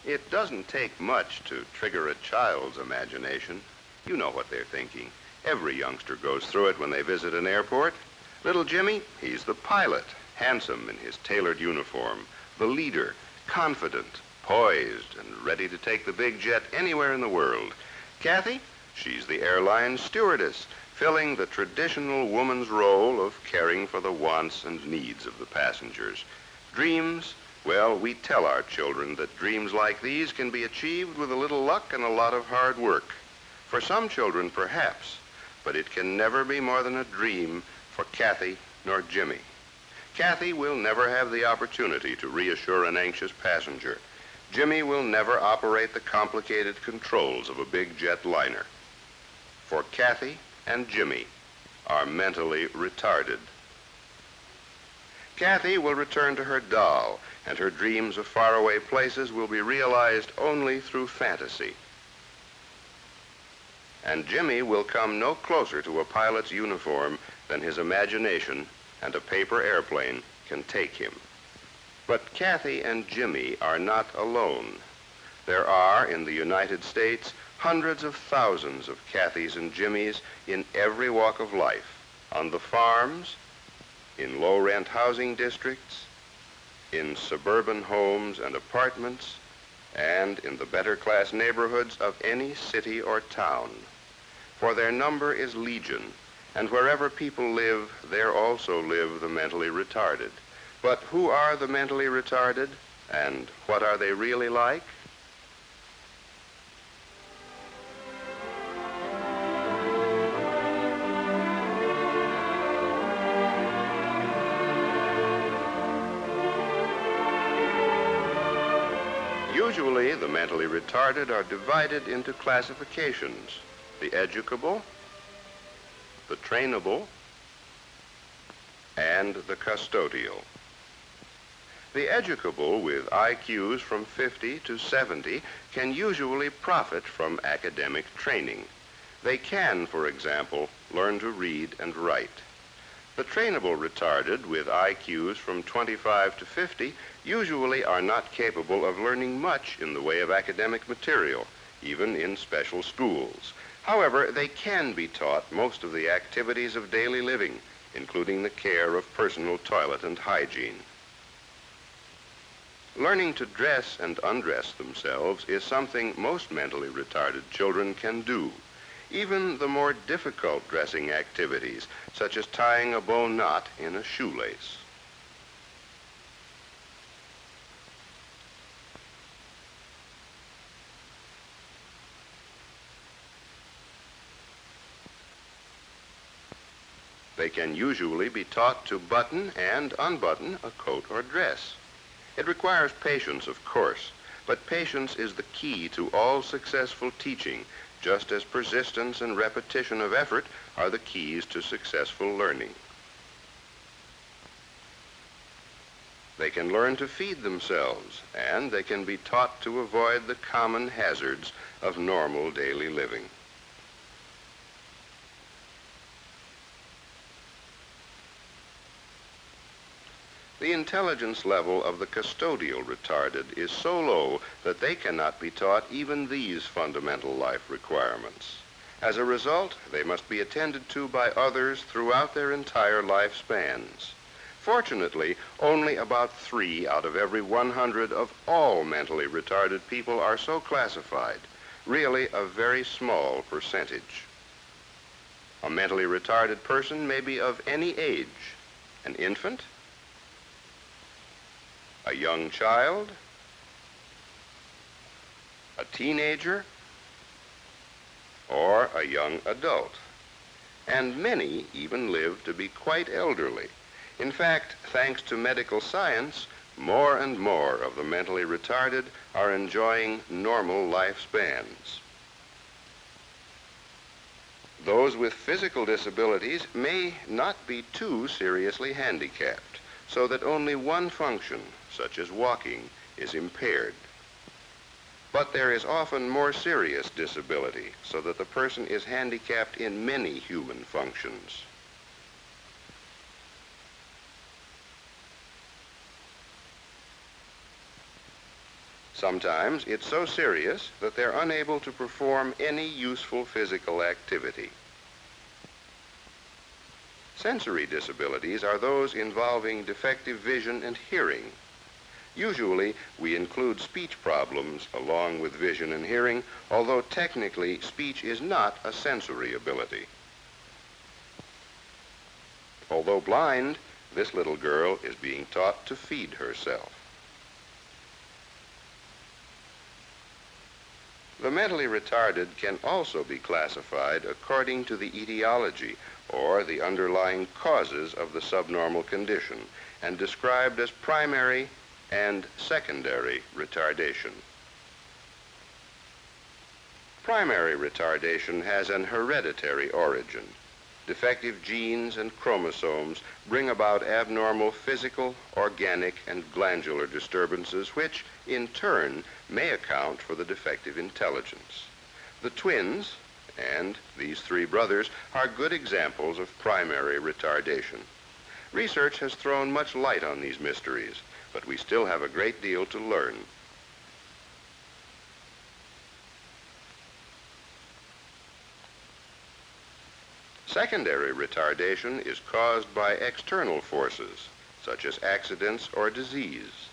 It doesn't take much to trigger a child's imagination. You know what they're thinking. Every youngster goes through it when they visit an airport. Little Jimmy, he's the pilot, handsome in his tailored uniform, the leader, confident, poised, and ready to take the big jet anywhere in the world. Kathy, she's the airline stewardess, filling the traditional woman's role of caring for the wants and needs of the passengers. Dreams, well, we tell our children that dreams like these can be achieved with a little luck and a lot of hard work. For some children, perhaps, but it can never be more than a dream for Kathy nor Jimmy. Kathy will never have the opportunity to reassure an anxious passenger. Jimmy will never operate the complicated controls of a big jet liner. For Kathy and Jimmy are mentally retarded. Kathy will return to her doll, and her dreams of faraway places will be realized only through fantasy. And Jimmy will come no closer to a pilot's uniform than his imagination and a paper airplane can take him. But Kathy and Jimmy are not alone. There are, in the United States, hundreds of thousands of Kathys and Jimmys in every walk of life, on the farms, in low-rent housing districts, in suburban homes and apartments, and in the better-class neighborhoods of any city or town. For their number is legion, and wherever people live, there also live the mentally retarded. But who are the mentally retarded, and what are they really like? Usually, the mentally retarded are divided into classifications: the educable, the trainable, and the custodial. The educable, with IQs from 50 to 70, can usually profit from academic training. They can, for example, learn to read and write. The trainable retarded, with IQs from 25 to 50, usually are not capable of learning much in the way of academic material, even in special schools. However, they can be taught most of the activities of daily living, including the care of personal toilet and hygiene. Learning to dress and undress themselves is something most mentally retarded children can do. Even the more difficult dressing activities, such as tying a bow knot in a shoelace. They can usually be taught to button and unbutton a coat or dress. It requires patience, of course, but patience is the key to all successful teaching, just as persistence and repetition of effort are the keys to successful learning. They can learn to feed themselves, and they can be taught to avoid the common hazards of normal daily living. The intelligence level of the custodial retarded is so low that they cannot be taught even these fundamental life requirements. As a result, they must be attended to by others throughout their entire lifespans. Fortunately, only about 3 out of every 100 of all mentally retarded people are so classified, really a very small percentage. A mentally retarded person may be of any age: an infant, a young child, a teenager, or a young adult. And many even live to be quite elderly. In fact, thanks to medical science, more and more of the mentally retarded are enjoying normal lifespans. Those with physical disabilities may not be too seriously handicapped, so that only one function, such as walking, is impaired. But there is often more serious disability, so that the person is handicapped in many human functions. Sometimes it's so serious that they're unable to perform any useful physical activity. Sensory disabilities are those involving defective vision and hearing. Usually, we include speech problems along with vision and hearing, although technically speech is not a sensory ability. Although blind, this little girl is being taught to feed herself. The mentally retarded can also be classified according to the etiology or the underlying causes of the subnormal condition and described as primary and secondary retardation. Primary retardation has an hereditary origin. Defective genes and chromosomes bring about abnormal physical, organic, and glandular disturbances which, in turn, may account for the defective intelligence. The twins, and these three brothers, are good examples of primary retardation. Research has thrown much light on these mysteries, but we still have a great deal to learn. Secondary retardation is caused by external forces, such as accidents or disease.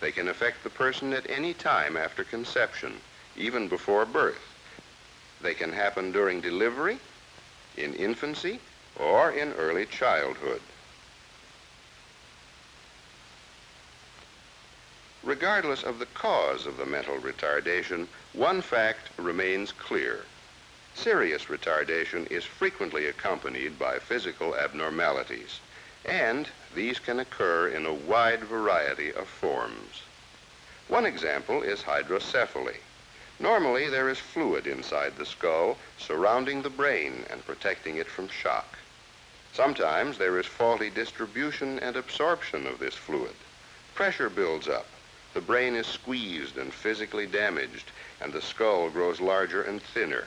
They can affect the person at any time after conception, even before birth. They can happen during delivery, in infancy, or in early childhood. Regardless of the cause of the mental retardation, one fact remains clear. Serious retardation is frequently accompanied by physical abnormalities, and these can occur in a wide variety of forms. One example is hydrocephaly. Normally, there is fluid inside the skull surrounding the brain and protecting it from shock. Sometimes there is faulty distribution and absorption of this fluid. Pressure builds up, the brain is squeezed and physically damaged, and the skull grows larger and thinner.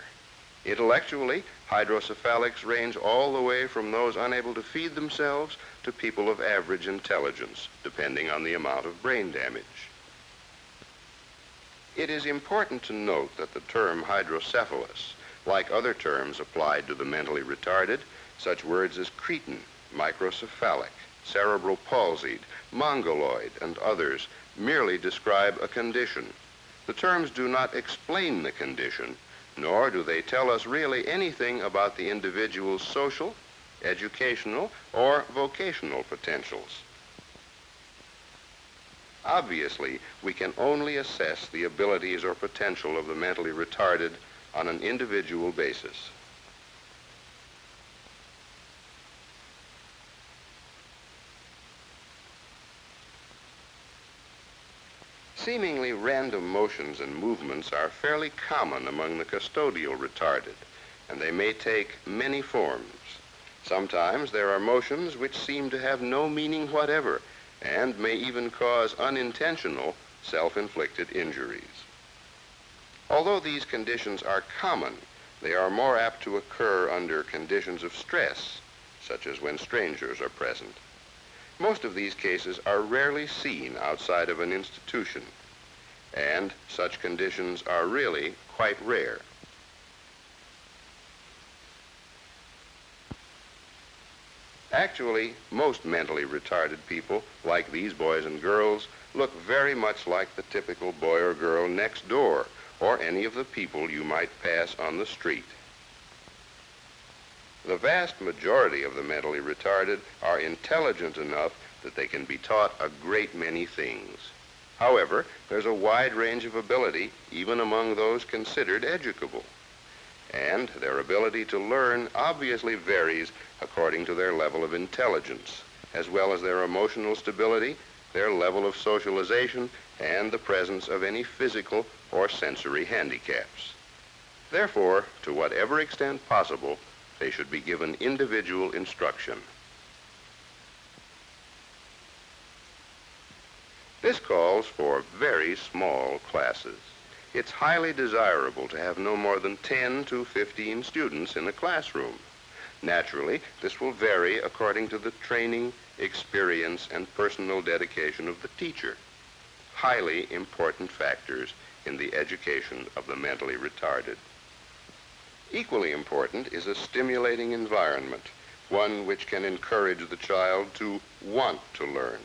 Intellectually, hydrocephalics range all the way from those unable to feed themselves to people of average intelligence, depending on the amount of brain damage. It is important to note that the term hydrocephalus, like other terms applied to the mentally retarded, such words as cretin, microcephalic, cerebral palsied, mongoloid, and others, merely describe a condition. The terms do not explain the condition, nor do they tell us really anything about the individual's social, educational, or vocational potentials. Obviously, we can only assess the abilities or potential of the mentally retarded on an individual basis. Seemingly random motions and movements are fairly common among the custodial retarded, and they may take many forms. Sometimes there are motions which seem to have no meaning whatever and may even cause unintentional self-inflicted injuries. Although these conditions are common, they are more apt to occur under conditions of stress, such as when strangers are present. Most of these cases are rarely seen outside of an institution, and such conditions are really quite rare. Actually, most mentally retarded people, like these boys and girls, look very much like the typical boy or girl next door, or any of the people you might pass on the street. The vast majority of the mentally retarded are intelligent enough that they can be taught a great many things. However, there's a wide range of ability even among those considered educable. And their ability to learn obviously varies according to their level of intelligence, as well as their emotional stability, their level of socialization, and the presence of any physical or sensory handicaps. Therefore, to whatever extent possible, they should be given individual instruction. This calls for very small classes. It's highly desirable to have no more than 10 to 15 students in a classroom. Naturally, this will vary according to the training, experience, and personal dedication of the teacher. highly important factors in the education of the mentally retarded. Equally important is a stimulating environment, one which can encourage the child to want to learn.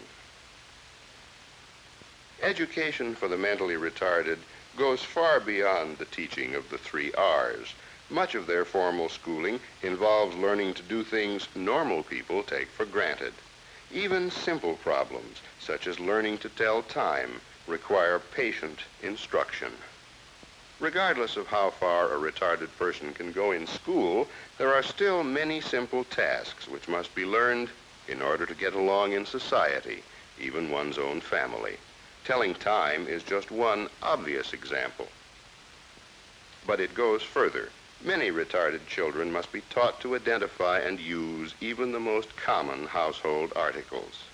Education for the mentally retarded goes far beyond the teaching of the 3 R's. Much of their formal schooling involves learning to do things normal people take for granted. Even simple problems, such as learning to tell time, require patient instruction. Regardless of how far a retarded person can go in school, there are still many simple tasks which must be learned in order to get along in society, even one's own family. Telling time is just one obvious example. But it goes further. Many retarded children must be taught to identify and use even the most common household articles.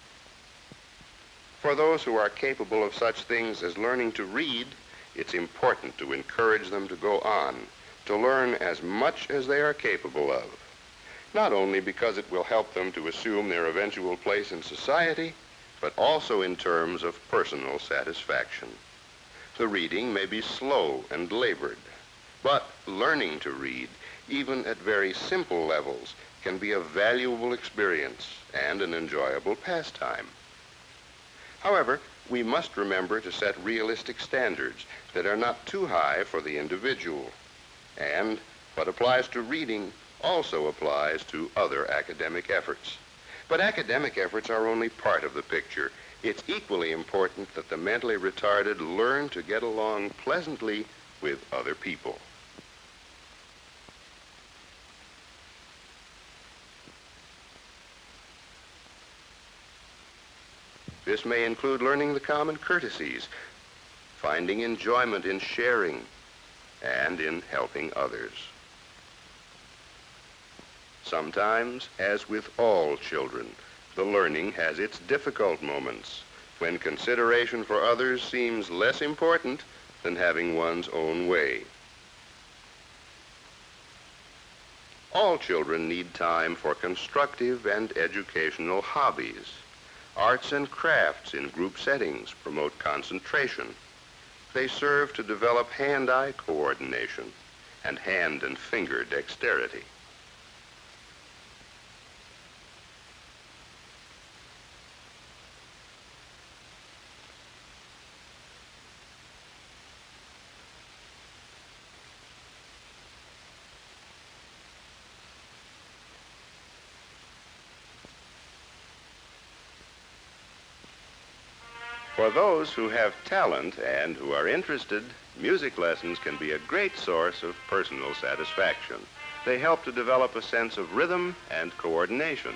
For those who are capable of such things as learning to read, it's important to encourage them to go on, to learn as much as they are capable of, not only because it will help them to assume their eventual place in society, but also in terms of personal satisfaction. The reading may be slow and labored, but learning to read, even at very simple levels, can be a valuable experience and an enjoyable pastime. However, we must remember to set realistic standards that are not too high for the individual. And what applies to reading also applies to other academic efforts. But academic efforts are only part of the picture. It's equally important that the mentally retarded learn to get along pleasantly with other people. This may include learning the common courtesies, finding enjoyment in sharing, and in helping others. Sometimes, as with all children, the learning has its difficult moments, when consideration for others seems less important than having one's own way. All children need time for constructive and educational hobbies. Arts and crafts in group settings promote concentration. They serve to develop hand-eye coordination and hand and finger dexterity. For those who have talent and who are interested, music lessons can be a great source of personal satisfaction. They help to develop a sense of rhythm and coordination.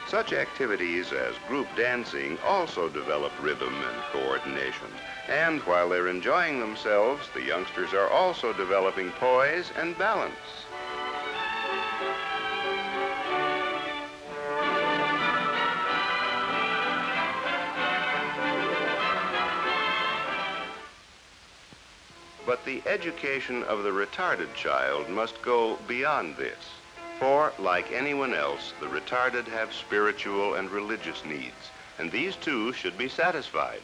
Such activities as group dancing also develop rhythm and coordination. And while they're enjoying themselves, the youngsters are also developing poise and balance. But the education of the retarded child must go beyond this. For, like anyone else, the retarded have spiritual and religious needs, and these too should be satisfied.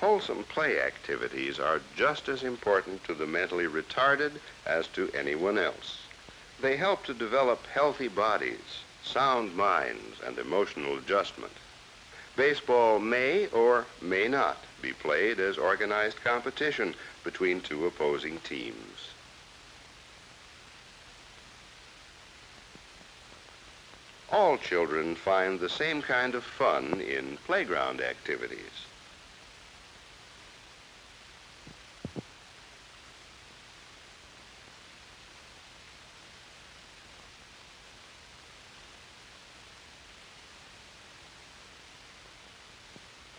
Wholesome play activities are just as important to the mentally retarded as to anyone else. They help to develop healthy bodies, sound minds, and emotional adjustment. Baseball may or may not be played as organized competition between 2 opposing teams. All children find the same kind of fun in playground activities.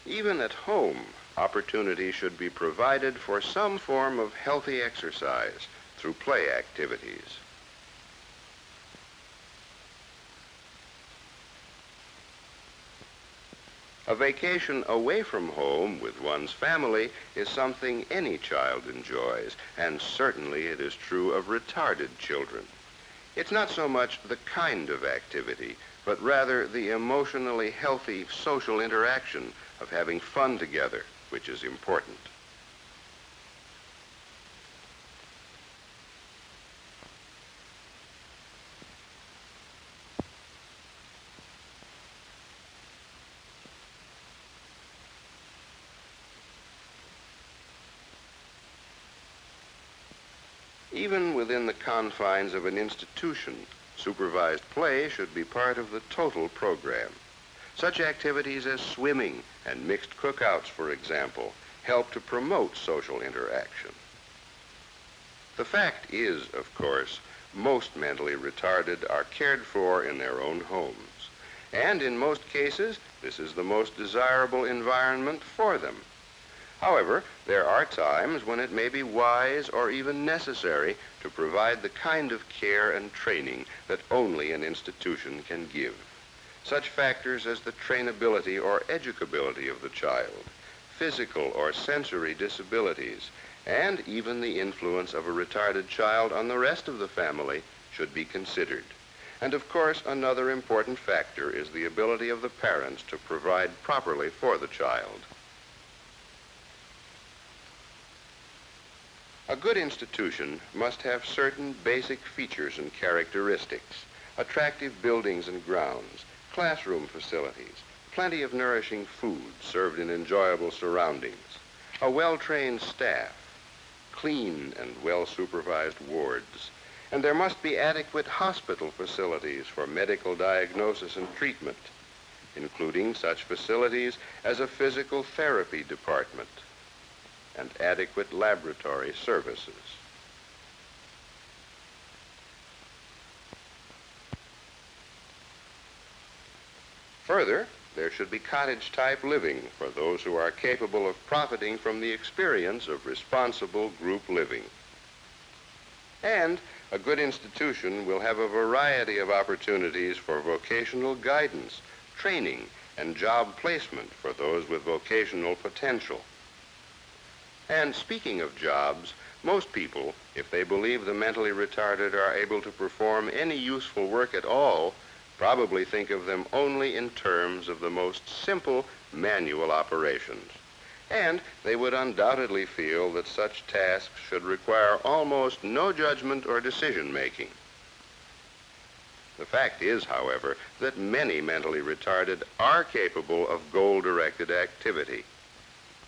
Even at home, Opportunity should be provided for some form of healthy exercise through play activities. A vacation away from home with one's family is something any child enjoys, and certainly it is true of retarded children. It's not so much the kind of activity, but rather the emotionally healthy social interaction of having fun together, which is important. Even within the confines of an institution, supervised play should be part of the total program. Such activities as swimming and mixed cookouts, for example, help to promote social interaction. The fact is, of course, most mentally retarded are cared for in their own homes. And in most cases, this is the most desirable environment for them. However, there are times when it may be wise or even necessary to provide the kind of care and training that only an institution can give. Such factors as the trainability or educability of the child, physical or sensory disabilities, and even the influence of a retarded child on the rest of the family should be considered. And of course, another important factor is the ability of the parents to provide properly for the child. A good institution must have certain basic features and characteristics: attractive buildings and grounds, classroom facilities, plenty of nourishing food served in enjoyable surroundings, a well-trained staff, clean and well-supervised wards, and there must be adequate hospital facilities for medical diagnosis and treatment, including such facilities as a physical therapy department and adequate laboratory services. Further, there should be cottage-type living for those who are capable of profiting from the experience of responsible group living. And a good institution will have a variety of opportunities for vocational guidance, training, and job placement for those with vocational potential. And speaking of jobs, most people, if they believe the mentally retarded are able to perform any useful work at all, probably think of them only in terms of the most simple manual operations. And they would undoubtedly feel that such tasks should require almost no judgment or decision-making. The fact is, however, that many mentally retarded are capable of goal-directed activity.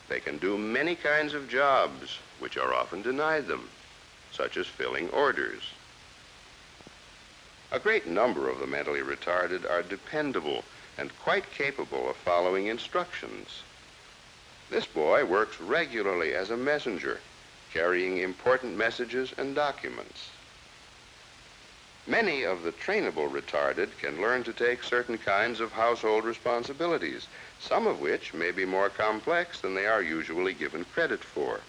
They can do many kinds of jobs which are often denied them, such as filling orders. A great number of the mentally retarded are dependable and quite capable of following instructions. This boy works regularly as a messenger, carrying important messages and documents. Many of the trainable retarded can learn to take certain kinds of household responsibilities, some of which may be more complex than they are usually given credit for.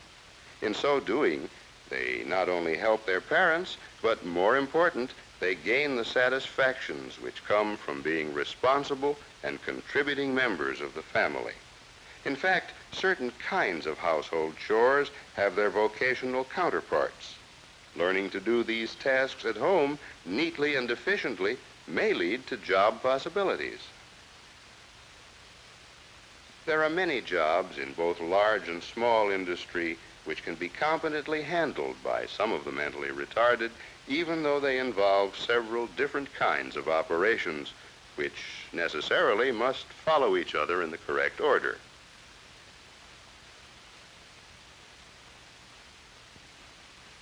In so doing, they not only help their parents, but more important, they gain the satisfactions which come from being responsible and contributing members of the family. In fact, certain kinds of household chores have their vocational counterparts. Learning to do these tasks at home neatly and efficiently may lead to job possibilities. There are many jobs in both large and small industry which can be competently handled by some of the mentally retarded, even though they involve several different kinds of operations, which necessarily must follow each other in the correct order.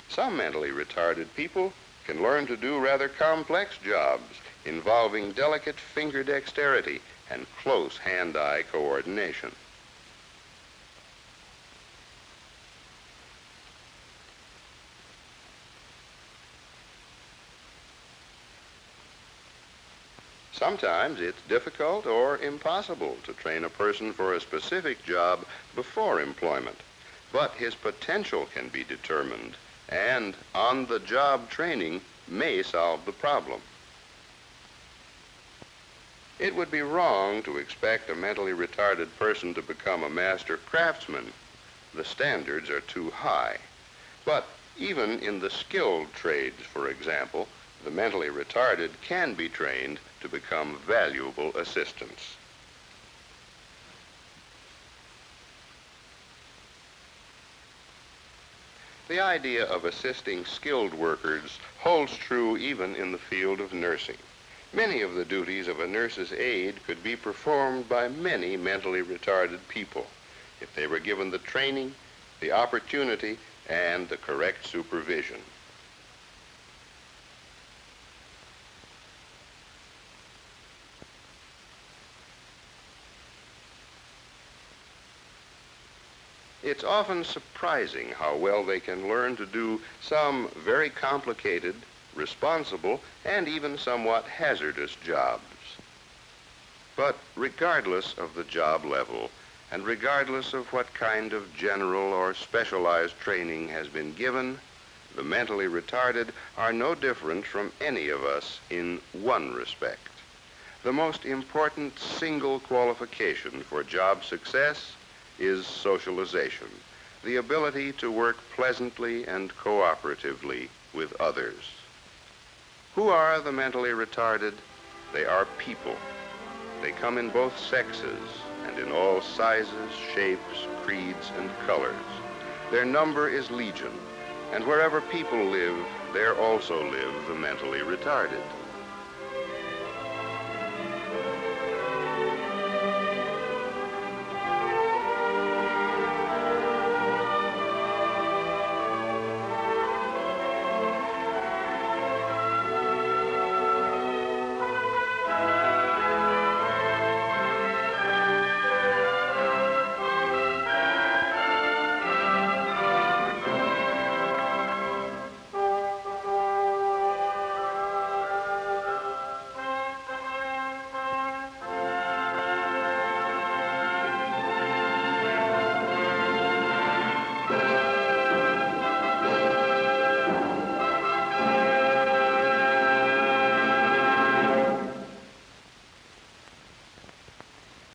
Some mentally retarded people can learn to do rather complex jobs involving delicate finger dexterity and close hand-eye coordination. Sometimes it's difficult or impossible to train a person for a specific job before employment, but his potential can be determined, and on-the-job training may solve the problem. It would be wrong to expect a mentally retarded person to become a master craftsman. The standards are too high. But even in the skilled trades, for example, the mentally retarded can be trained to become valuable assistants. The idea of assisting skilled workers holds true even in the field of nursing. Many of the duties of a nurse's aide could be performed by many mentally retarded people if they were given the training, the opportunity, and the correct supervision. It's often surprising how well they can learn to do some very complicated, responsible, and even somewhat hazardous jobs. But regardless of the job level, and regardless of what kind of general or specialized training has been given, the mentally retarded are no different from any of us in one respect. The most important single qualification for job success is socialization, the ability to work pleasantly and cooperatively with others. Who are the mentally retarded? They are people. They come in both sexes and in all sizes, shapes, creeds, and colors. Their number is legion, and wherever people live, there also live the mentally retarded.